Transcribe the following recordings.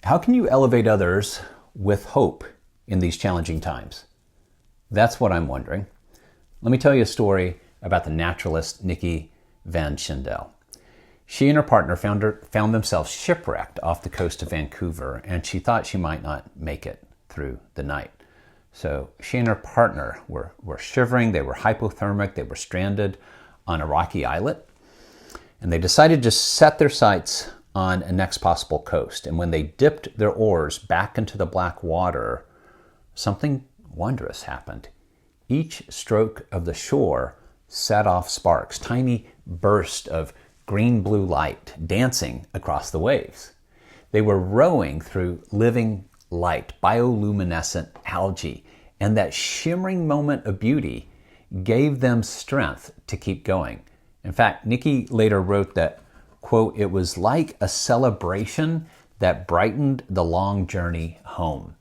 How can you elevate others with hope in these challenging times? That's what I'm wondering. Let me tell you a story about the naturalist Nikki Van Schendel. She and her partner found themselves shipwrecked off the coast of Vancouver, and she thought she might not make it through the night. So she and her partner were shivering, they were hypothermic, they were stranded on a rocky islet, and they decided to just set their sights on a next possible coast. And when they dipped their oars back into the black water, something wondrous happened. Each stroke of the shore set off sparks, tiny bursts of green-blue light dancing across the waves. They were rowing through living light, bioluminescent algae, and that shimmering moment of beauty gave them strength to keep going. In fact, Nikki later wrote that, quote, "It was like a celebration that brightened the long journey home."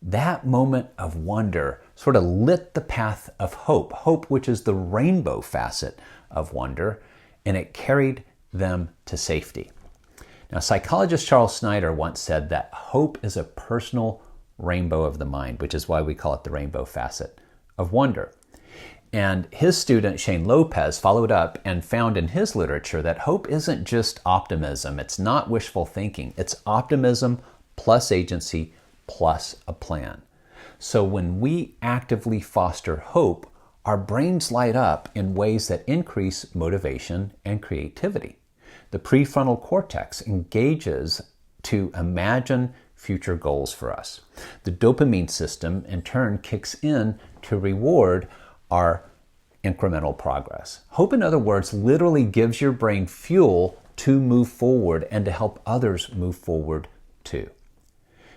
That moment of wonder sort of lit the path of hope, which is the rainbow facet of wonder, and it carried them to safety. Now, psychologist Charles Snyder once said that hope is a personal rainbow of the mind, which is why we call it the rainbow facet of wonder. And his student, Shane Lopez, followed up and found in his literature that hope isn't just optimism. It's not wishful thinking. It's optimism plus agency plus a plan. So when we actively foster hope, our brains light up in ways that increase motivation and creativity. The prefrontal cortex engages to imagine future goals for us. The dopamine system, in turn, kicks in to reward our incremental progress. Hope, in other words, literally gives your brain fuel to move forward and to help others move forward too.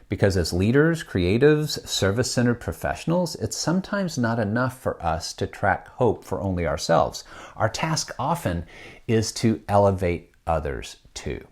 Because as leaders, creatives, service-centered professionals, it's sometimes not enough for us to track hope for only ourselves. Our task often is to elevate others too.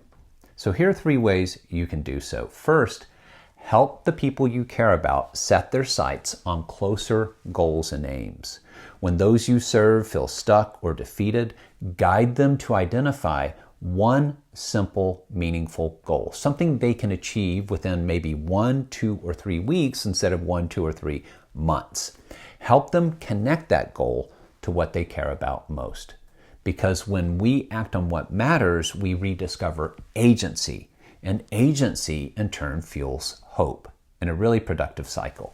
So here are 3 ways you can do so. First, help the people you care about set their sights on closer goals and aims. When those you serve feel stuck or defeated, guide them to identify one simple, meaningful goal, something they can achieve within maybe 1, 2, or 3 weeks instead of 1, 2, or 3 months. Help them connect that goal to what they care about most. Because when we act on what matters, we rediscover agency, and agency in turn fuels hope in a really productive cycle.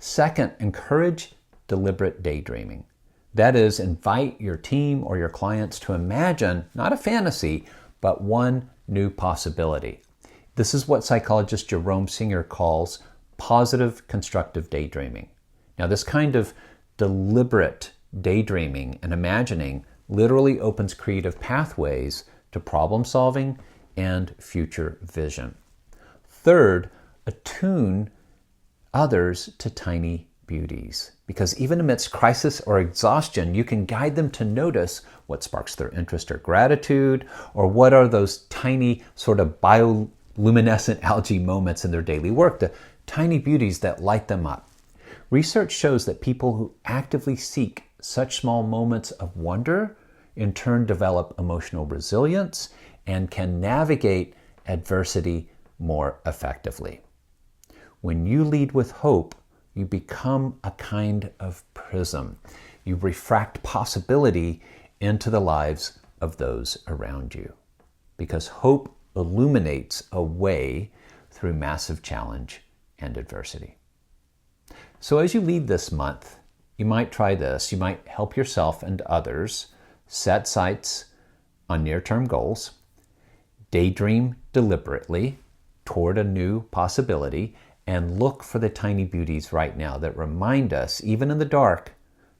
Second, encourage deliberate daydreaming. That is, invite your team or your clients to imagine not a fantasy, but one new possibility. This is what psychologist Jerome Singer calls positive constructive daydreaming. Now, this kind of deliberate daydreaming and imagining literally opens creative pathways to problem solving and future vision. Third, attune others to tiny beauties, because even amidst crisis or exhaustion, you can guide them to notice what sparks their interest or gratitude, or what are those tiny sort of bioluminescent algae moments in their daily work, the tiny beauties that light them up. Research shows that people who actively seek such small moments of wonder in turn develop emotional resilience and can navigate adversity more effectively. When you lead with hope, you become a kind of prism. You refract possibility into the lives of those around you, because hope illuminates a way through massive challenge and adversity. So as you lead this month, you might try this. You might help yourself and others set sights on near-term goals, daydream deliberately toward a new possibility, and look for the tiny beauties right now that remind us, even in the dark,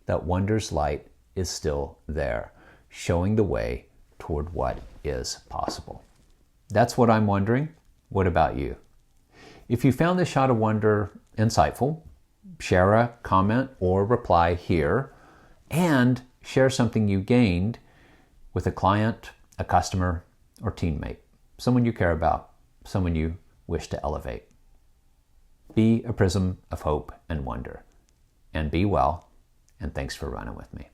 that wonder's light is still there, showing the way toward what is possible. That's what I'm wondering. What about you? If you found this shot of wonder insightful, share a comment or reply here, and share something you gained with a client, a customer, or teammate, someone you care about, someone you wish to elevate. Be a prism of hope and wonder, and be well, and thanks for running with me.